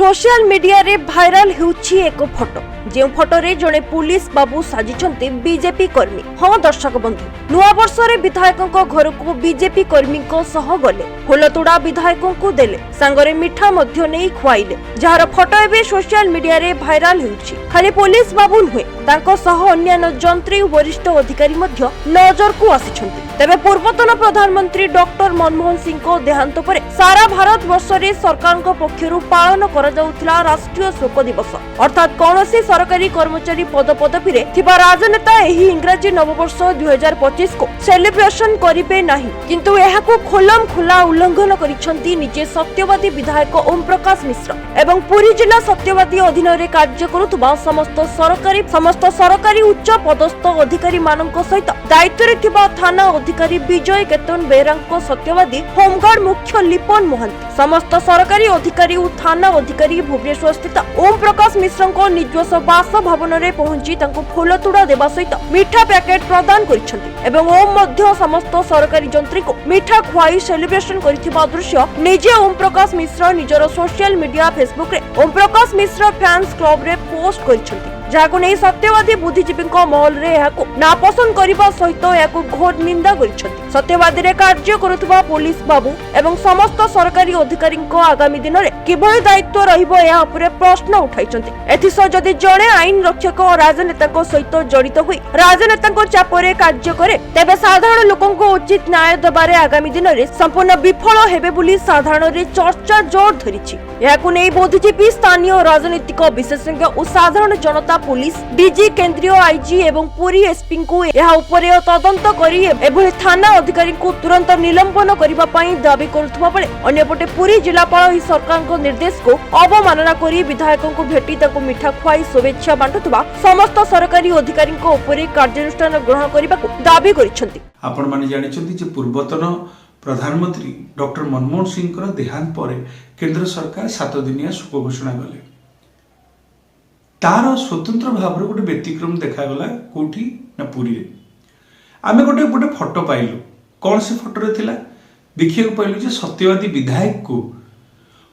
Social media रे viral होउछि एक photo जे photo रे जने पुलिस बाबू साजिछन्ते बीजेपी कर्मी। हाँ दर्शक बंधु, नुआ वर्ष रे विधायकों घर को बीजेपी कर्मी सह गले, फुलतोड़ा विधायकों को देले, सांगरे मिठा मध्य नहीं खुआइले, जार फोटो एबे सोशल मीडिया रे भाइराल होउछि। खाली पुलिस बाबू नुहे, तांको सह अन्य जंत्री वरिष्ठ अधिकारी मध्य नजर को आसिछन्ते। तेबे पूर्वतन प्रधानमंत्री डॉक्टर मनमोहन सिंह को देहांत परे सारा भारत वर्ष रे सरकार को पक्षरु पालन करा जाउथला राष्ट्रीय शोक दिवस, अर्थात कौनसी सरकारी कर्मचारी पद पदवी रे थिबा राजनेता एही इंग्राजी नववर्ष 2025 को सेलिब्रेशन करिबे नाही, किंतु एहाको खोलम खुला उल्लंघन करिसंती निजे सत्यवादी विधायक ओम प्रकाश मिश्र एवं पुरी जिला सत्यवादी अधीन रे कार्य करुथबा समस्त सरकारी उच्च पदस्थ अधिकारी मानक सहित दायित्व रे थिबा थाना अधिकारी विजय केतन बेरांको सत्यवादी होमगार्ड मुख्य लिपन मोहंती समस्त सरकारी अधिकारी और थाना अधिकारी भुवनेश्वर स्थित ओम प्रकाश मिश्र को निजस्व बासभवन रे पहुंची तांको फुलतोड़ा देवा सहित मिठा पैकेट प्रदान करिसंती एवं ओम मध्य समस्त सरकारी जंत्री को मिठा खुआई सेलिब्रेशन करिथिबा दृश्य निजे ओम प्रकाश मिश्र निजर सोशल मीडिया फेसबुक रे ओम प्रकाश मिश्र फैंस क्लब रे पोस्ट करिसंती, जाको नै सत्यवादी बुद्धिजीवी महल रे याको नापसंद करिबा सहित याको घोर निंदा करिसंती। सत्यवादी रे कार्य करुथबा पुलिस बाबू एवं समस्त सरकारी अधिकारी आगामी दिन रे किभଳି दायित्व रहिबो या उपरे प्रश्न उठाइसंती। एथिस जदि जणे आईन रक्षक और राजनेता को सहित जड़ित होई राजनेता को चापरे कार्य करे तेबे साधारण लोकन को उचित न्याय दबारे आगामी दिन रे संपूर्ण विफल हेबे बोली साधारण रे चर्चा जोर धरिछि। याको नै बुद्धिजीवी स्थानीय राजनीतिक विशेषज्ञ और साधारण जनता पुलिस डीजी केंद्रीय आईजी एवं पुरी एसपी को यह उपरे तदंत करी एभଳି थाना अधिकारी को तुरंत निलंबन करिबा पई दाबी करुथबा बेले अन्यपटे पुरी जिलापाल ही सरकार को निर्देश को अवमानना करी विधायकों को भेटी ताको मिठा खुआई शुभेच्छा बांटुथबा समस्त सरकारी अधिकारी को उपरे कार्यानुष्ठान ग्रहण करिबाको दाबी करिसंती। आपण माने जानिछंती जे पूर्वतन प्रधानमंत्री डॉक्टर मनमोहन सिंह देहांत पर केंद्र सरकार 7 दिनिया शोक घोषणा कले। तार स्वतंत्र भाव गोटे व्यतिक्रम देखागला कोठी ना पुरी रे। आमे गोटे फोटो पाइलु, कौन से फोटो रे थिला देखिया पाइलु जे सत्यवादी विधायक को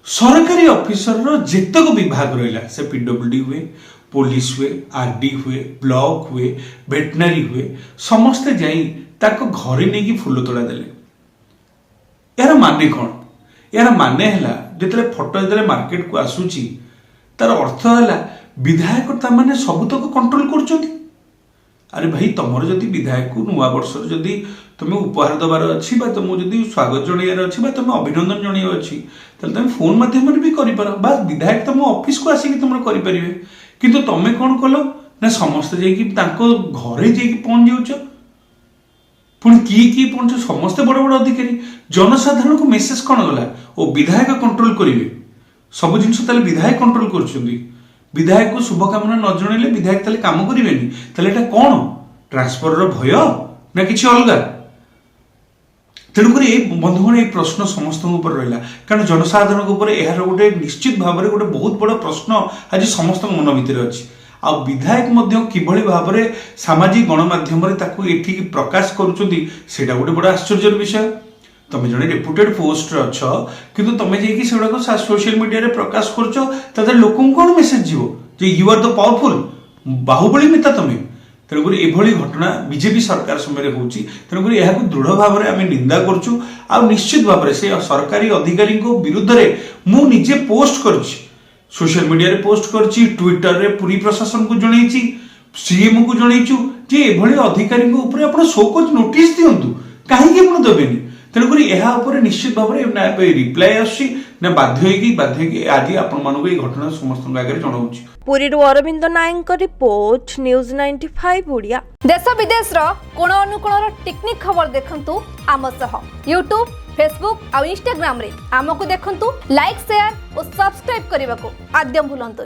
सरकारी ऑफिसर रो जेतक विभाग रहिला से पीडब्ल्यूडी हुए, पुलिस हुए, आरडी हुए, ब्लॉक हुए, वेटनरी हुए, समस्त जाई ताको घरे नै की फूल तोड़ा देले। यार माने कौन? यार माने हैला जेतले फोटो जेतले मार्केट को आसुची तार अर्थ हैला विधायक ताने सबुतक कंट्रोल करछथि। अरे भाई तुमर जदि विधायक को नुआ वर्ष जदि तुम्हें उपहार दबार अच्छी बा तुम जदि स्वागत जणाइबार अच्छी बा तुम अभिनंदन जणाइबार अच्छी ताले तुम फोन माध्यम भी करि पार बा विधायक तुम ऑफिस को आसी कि तुम करि परिबे, किंतु तुम कौन कलो ना समस्त जाइकि तांको घरे जाइकि पहुंच जाउछ। पुणी किए पहुंच समस्त बड़ बड़ अधिकारी जनसाधारण को मेसेज कौन गला ओ विधायक कंट्रोल करेंगे सब जिन विधायक कंट्रोल कर विधायक को शुभकामना न जणैले विधायक ताले काम करेंगे ताले एटा कौन ट्रांसफर रो भय ना किसी अलग। तेणुक बंधुगण ये प्रश्न समस्त ऊपर रहा कारण जनसाधारण ऊपर यार गोटे निश्चित भाव में गोटे बहुत बड़ प्रश्न आज समस्त मन भितर अच्छी। आ विधायक मध्य किभଳି भाବରେ सामाजिक गणमाध्यम रे ताकू एठी प्रकाश करूचंती सेटा गोटे बड़ा आश्चर्य विषय। तमे जने रेपुटेड पोस्ट रे अछ किंतु तमे जे कि सेडा को सोशल मीडिया रे प्रकाश करछो तदर लोकन कोन मेसेज जीवो जे you are the powerful Bahubali नेता तमे। तेणुक एभଳି घटना बीजेपी सरकार समय होउची। तेणुक यह दृढ़ भाव में आम निंदा करछु। आ निश्चित भाव में से सरकारी अधिकारी विरुद्ध रे मु निजे पोस्ट करछि, सोशल मीडिया रे पोस्ट करछि, ट्विटर रे पूरी प्रशासन को जणैछि, सीएम को जणैछु जे एभଳି अधिकारी को ऊपर आपण शोकज नोटिस दियंतु काहे आपण देबेनी। तेणुक यह ऊपर निश्चित भाव में ना रिप्लाई आछि ना बाध्य आज आपण मानको ए घटना समस्त आगे जणाउछि। पुरी अरविंद नायक रिपोर्ट न्यूज 95 ओडिया। देश विदेश रो कोण अनुकोण टेक्निक खबर देखंतु आम सह यूट्यूब, फेसबुक और इंस्टाग्राम रे आमको देखंतु, लाइक शेयर और सब्सक्राइब करने को आद्य भूलंतुनि।